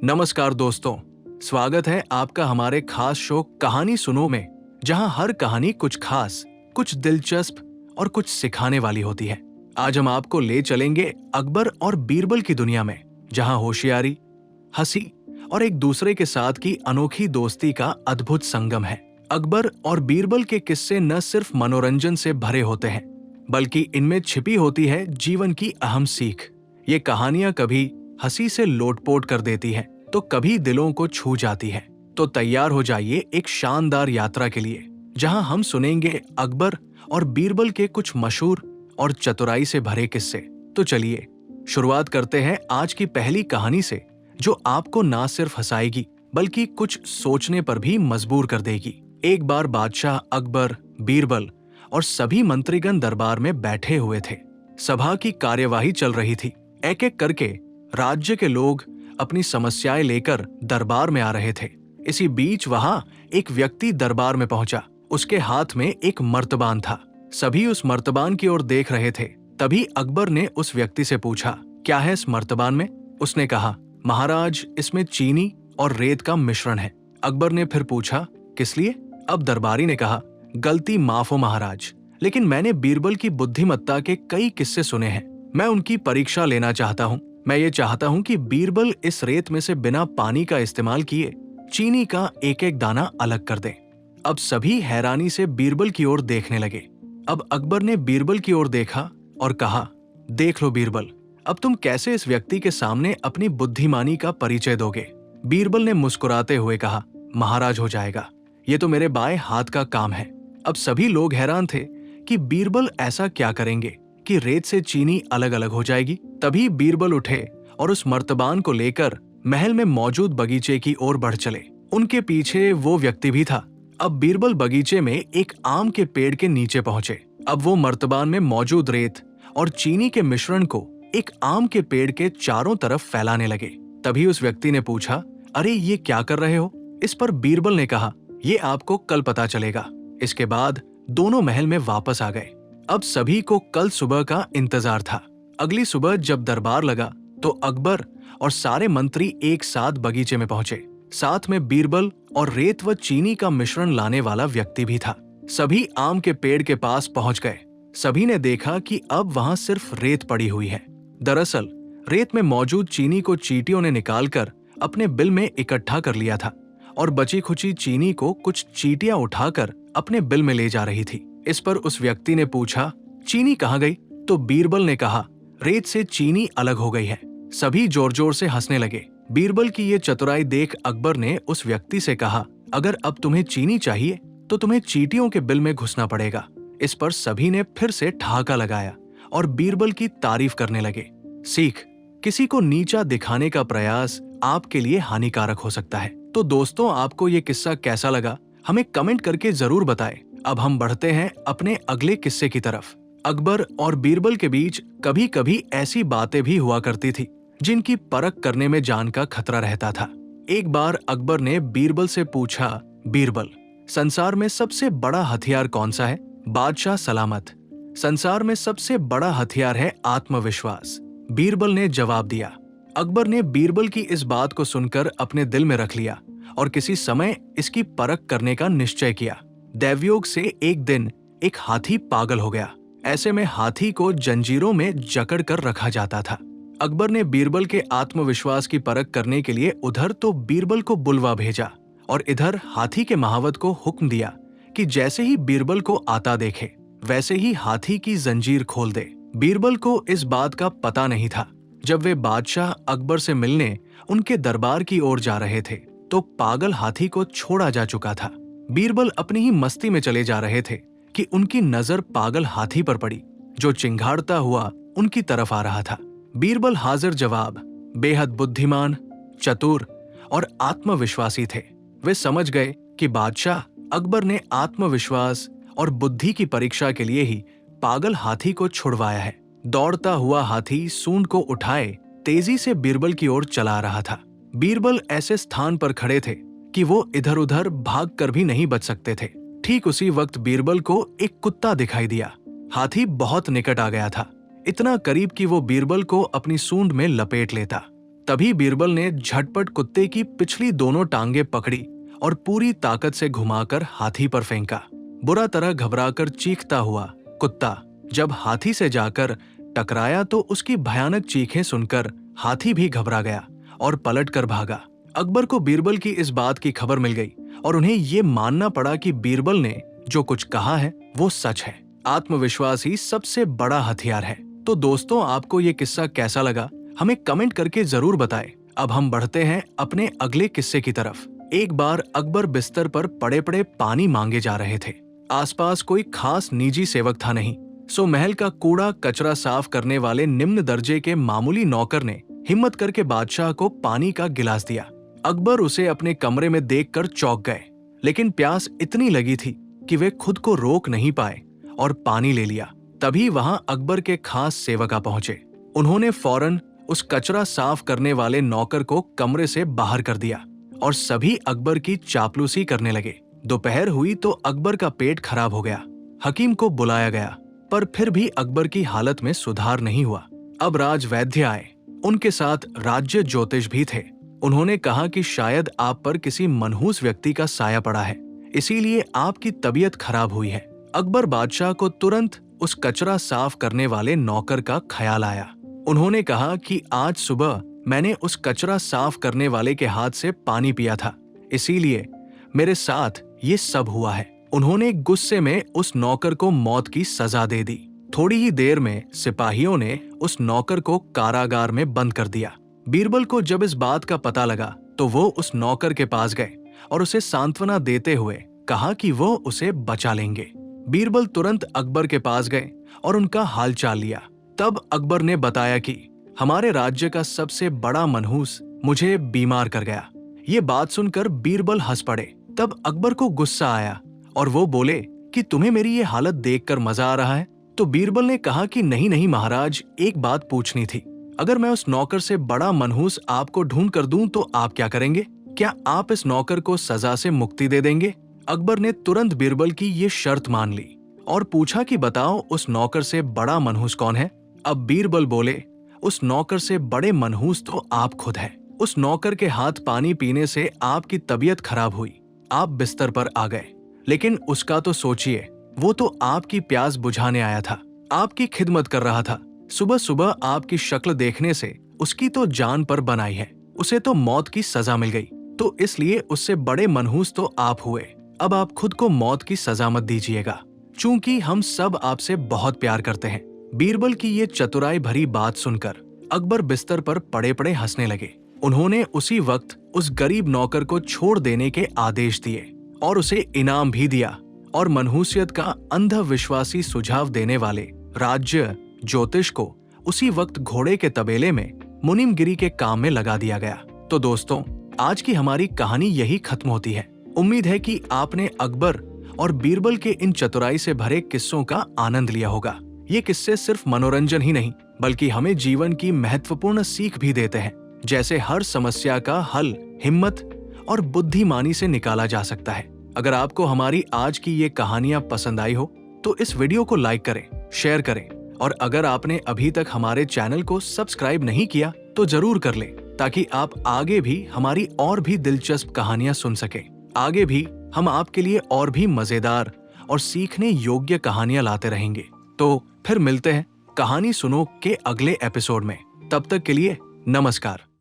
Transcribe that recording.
नमस्कार दोस्तों, स्वागत है आपका हमारे खास शो कहानी सुनो में, जहां हर कहानी कुछ खास, कुछ दिलचस्प और कुछ सिखाने वाली होती है। आज हम आपको ले चलेंगे अकबर और बीरबल की दुनिया में, जहां होशियारी, हंसी और एक दूसरे के साथ की अनोखी दोस्ती का अद्भुत संगम है। अकबर और बीरबल के किस्से न सिर्फ मनोरंजन से भरे होते हैं, बल्कि इनमें छिपी होती है जीवन की अहम सीख। ये कहानियां कभी हंसी से लोटपोट कर देती हैं, तो कभी दिलों को छू जाती है। तो तैयार हो जाइए एक शानदार यात्रा के लिए, जहां हम सुनेंगे अकबर और बीरबल के कुछ मशहूर और चतुराई से भरे किस्से। तो चलिए शुरुआत करते हैं आज की पहली कहानी से, जो आपको ना सिर्फ हंसाएगी बल्कि कुछ सोचने पर भी मजबूर कर देगी। एक बार बादशाह अकबर, बीरबल और सभी मंत्रीगण दरबार में बैठे हुए थे। सभा की कार्यवाही चल रही थी। एक एक करके राज्य के लोग अपनी समस्याएं लेकर दरबार में आ रहे थे। इसी बीच वहां एक व्यक्ति दरबार में पहुंचा। उसके हाथ में एक मर्तबान था। सभी उस मर्तबान की ओर देख रहे थे। तभी अकबर ने उस व्यक्ति से पूछा, क्या है इस मर्तबान में? उसने कहा, महाराज, इसमें चीनी और रेत का मिश्रण है। अकबर ने फिर पूछा, किस लिए? अब दरबारी ने कहा, गलती माफ हो महाराज, लेकिन मैंने बीरबल की बुद्धिमत्ता के कई किस्से सुने हैं। मैं उनकी परीक्षा लेना चाहता हूँ। मैं ये चाहता हूँ कि बीरबल इस रेत में से बिना पानी का इस्तेमाल किए चीनी का एक एक दाना अलग कर दें। अब सभी हैरानी से बीरबल की ओर देखने लगे। अब अकबर ने बीरबल की ओर देखा और कहा, देख लो बीरबल, अब तुम कैसे इस व्यक्ति के सामने अपनी बुद्धिमानी का परिचय दोगे? बीरबल ने मुस्कुराते हुए कहा, महाराज हो जाएगा, ये तो मेरे बाएं हाथ का काम है। अब सभी लोग हैरान थे कि बीरबल ऐसा क्या करेंगे कि रेत से चीनी अलग अलग हो जाएगी। तभी बीरबल उठे और उस मर्तबान को लेकर महल में मौजूद बगीचे की ओर बढ़ चले। उनके पीछे वो व्यक्ति भी था। अब बीरबल बगीचे में एक आम के पेड़ के नीचे पहुंचे। अब वो मर्तबान में मौजूद रेत और चीनी के मिश्रण को एक आम के पेड़ के चारों तरफ फैलाने लगे। तभी उस व्यक्ति ने पूछा, अरे ये क्या कर रहे हो? इस पर बीरबल ने कहा, ये आपको कल पता चलेगा। इसके बाद दोनों महल में वापस आ गए। अब सभी को कल सुबह का इंतजार था। अगली सुबह जब दरबार लगा तो अकबर और सारे मंत्री एक साथ बगीचे में पहुंचे। साथ में बीरबल और रेत व चीनी का मिश्रण लाने वाला व्यक्ति भी था। सभी आम के पेड़ के पास पहुंच गए। सभी ने देखा कि अब वहां सिर्फ रेत पड़ी हुई है। दरअसल रेत में मौजूद चीनी को चींटियों ने निकालकर अपने बिल में इकट्ठा कर लिया था और बची खुची चीनी को कुछ चींटियां उठाकर अपने बिल में ले जा रही थी। इस पर उस व्यक्ति ने पूछा, चीनी कहाँ गई? तो बीरबल ने कहा, रेत से चीनी अलग हो गई है। सभी जोर जोर से हंसने लगे। बीरबल की ये चतुराई देख अकबर ने उस व्यक्ति से कहा, अगर अब तुम्हें चीनी चाहिए तो तुम्हें चींटियों के बिल में घुसना पड़ेगा। इस पर सभी ने फिर से ठहाका लगाया और बीरबल की तारीफ करने लगे। सीख, किसी को नीचा दिखाने का प्रयास आपके लिए हानिकारक हो सकता है। तो दोस्तों, आपको ये किस्सा कैसा लगा? हमें कमेंट करके जरूर बताएं। अब हम बढ़ते हैं अपने अगले किस्से की तरफ। अकबर और बीरबल के बीच कभी कभी ऐसी बातें भी हुआ करती थी जिनकी परख करने में जान का खतरा रहता था। एक बार अकबर ने बीरबल से पूछा, बीरबल, संसार में सबसे बड़ा हथियार कौन सा है? बादशाह सलामत, संसार में सबसे बड़ा हथियार है आत्मविश्वास, बीरबल ने जवाब दिया। अकबर ने बीरबल की इस बात को सुनकर अपने दिल में रख लिया और किसी समय इसकी परख करने का निश्चय किया। दैवयोग से एक दिन एक हाथी पागल हो गया। ऐसे में हाथी को जंजीरों में जकड़ कर रखा जाता था। अकबर ने बीरबल के आत्मविश्वास की परख करने के लिए उधर तो बीरबल को बुलवा भेजा और इधर हाथी के महावत को हुक्म दिया कि जैसे ही बीरबल को आता देखे वैसे ही हाथी की जंजीर खोल दे। बीरबल को इस बात का पता नहीं था। जब वे बादशाह अकबर से मिलने उनके दरबार की ओर जा रहे थे तो पागल हाथी को छोड़ा जा चुका था। बीरबल अपनी ही मस्ती में चले जा रहे थे कि उनकी नजर पागल हाथी पर पड़ी, जो चिंघाड़ता हुआ उनकी तरफ आ रहा था। बीरबल हाजिर जवाब, बेहद बुद्धिमान, चतुर और आत्मविश्वासी थे। वे समझ गए कि बादशाह अकबर ने आत्मविश्वास और बुद्धि की परीक्षा के लिए ही पागल हाथी को छुड़वाया है। दौड़ता हुआ हाथी सूंड को उठाए तेजी से बीरबल की ओर चला रहा था। बीरबल ऐसे स्थान पर खड़े थे कि वो इधर उधर भाग कर भी नहीं बच सकते थे। ठीक उसी वक्त बीरबल को एक कुत्ता दिखाई दिया। हाथी बहुत निकट आ गया था, इतना करीब कि वो बीरबल को अपनी सूंड में लपेट लेता। तभी बीरबल ने झटपट कुत्ते की पिछली दोनों टांगे पकड़ी और पूरी ताकत से घुमाकर हाथी पर फेंका। बुरा तरह घबराकर चीखता हुआ कुत्ता जब हाथी से जाकर टकराया तो उसकी भयानक चीखें सुनकर हाथी भी घबरा गया और पलट कर भागा। अकबर को बीरबल की इस बात की खबर मिल गई और उन्हें ये मानना पड़ा कि बीरबल ने जो कुछ कहा है वो सच है। आत्मविश्वास ही सबसे बड़ा हथियार है। तो दोस्तों, आपको ये किस्सा कैसा लगा हमें कमेंट करके जरूर बताएं। अब हम बढ़ते हैं अपने अगले किस्से की तरफ। एक बार अकबर बिस्तर पर पड़े पड़े पानी मांगे जा रहे थे। आसपास कोई खास निजी सेवक था नहीं, सो महल का कूड़ा कचरा साफ करने वाले निम्न दर्जे के मामूली नौकर ने हिम्मत करके बादशाह को पानी का गिलास दिया। अकबर उसे अपने कमरे में देखकर चौंक गए, लेकिन प्यास इतनी लगी थी कि वे खुद को रोक नहीं पाए और पानी ले लिया। तभी वहां अकबर के खास सेवक आ पहुंचे। उन्होंने फौरन उस कचरा साफ करने वाले नौकर को कमरे से बाहर कर दिया और सभी अकबर की चापलूसी करने लगे। दोपहर हुई तो अकबर का पेट खराब हो गया। हकीम को बुलाया गया, पर फिर भी अकबर की हालत में सुधार नहीं हुआ। अब राजवैद्य आए, उनके साथ राज्य ज्योतिष भी थे। उन्होंने कहा कि शायद आप पर किसी मनहूस व्यक्ति का साया पड़ा है, इसीलिए आपकी तबीयत खराब हुई है। अकबर बादशाह को तुरंत उस कचरा साफ करने वाले नौकर का ख्याल आया। उन्होंने कहा कि आज सुबह मैंने उस कचरा साफ करने वाले के हाथ से पानी पिया था, इसीलिए मेरे साथ ये सब हुआ है। उन्होंने गुस्से में उस नौकर को मौत की सजा दे दी। थोड़ी ही देर में सिपाहियों ने उस नौकर को कारागार में बंद कर दिया। बीरबल को जब इस बात का पता लगा तो वो उस नौकर के पास गए और उसे सांत्वना देते हुए कहा कि वो उसे बचा लेंगे। बीरबल तुरंत अकबर के पास गए और उनका हालचाल लिया। तब अकबर ने बताया कि हमारे राज्य का सबसे बड़ा मनहूस मुझे बीमार कर गया। ये बात सुनकर बीरबल हंस पड़े। तब अकबर को गुस्सा आया और वो बोले कि तुम्हें मेरी ये हालत देखकर मजा आ रहा है? तो बीरबल ने कहा कि नहीं नहीं महाराज, एक बात पूछनी थी। अगर मैं उस नौकर से बड़ा मनहूस आपको ढूंढ कर दूं तो आप क्या करेंगे? क्या आप इस नौकर को सजा से मुक्ति दे देंगे? अकबर ने तुरंत बीरबल की ये शर्त मान ली और पूछा कि बताओ उस नौकर से बड़ा मनहूस कौन है? अब बीरबल बोले, उस नौकर से बड़े मनहूस तो आप खुद हैं। उस नौकर के हाथ पानी पीने से आपकी तबीयत खराब हुई, आप बिस्तर पर आ गए, लेकिन उसका तो सोचिए, वो तो आपकी प्यास बुझाने आया था, आपकी खिदमत कर रहा था। सुबह सुबह आपकी शक्ल देखने से उसकी तो जान पर बन आई है, उसे तो मौत की सजा मिल गई, तो इसलिए उससे बड़े मनहूस तो आप हुए। अब आप खुद को मौत की सजा मत दीजिएगा, चूंकि हम सब आपसे बहुत प्यार करते हैं। बीरबल की ये चतुराई भरी बात सुनकर अकबर बिस्तर पर पड़े पड़े हंसने लगे। उन्होंने उसी वक्त उस गरीब नौकर को छोड़ देने के आदेश दिए और उसे इनाम भी दिया और मनहूसियत का अंधविश्वासी सुझाव देने वाले राज्य ज्योतिष को उसी वक्त घोड़े के तबेले में मुनिमगिरी के काम में लगा दिया गया। तो दोस्तों, आज की हमारी कहानी यही खत्म होती है। उम्मीद है कि आपने अकबर और बीरबल के इन चतुराई से भरे किस्सों का आनंद लिया होगा। ये किस्से सिर्फ मनोरंजन ही नहीं, बल्कि हमें जीवन की महत्वपूर्ण सीख भी देते हैं, जैसे हर समस्या का हल हिम्मत और बुद्धिमानी से निकाला जा सकता है। अगर आपको हमारी आज की ये कहानियां पसंद आई हो तो इस वीडियो को लाइक करें, शेयर करें और अगर आपने अभी तक हमारे चैनल को सब्सक्राइब नहीं किया तो जरूर कर लें, ताकि आप आगे भी हमारी और भी दिलचस्प कहानियां सुन सकें। आगे भी हम आपके लिए और भी मजेदार और सीखने योग्य कहानियां लाते रहेंगे। तो फिर मिलते हैं कहानी सुनो के अगले एपिसोड में। तब तक के लिए नमस्कार।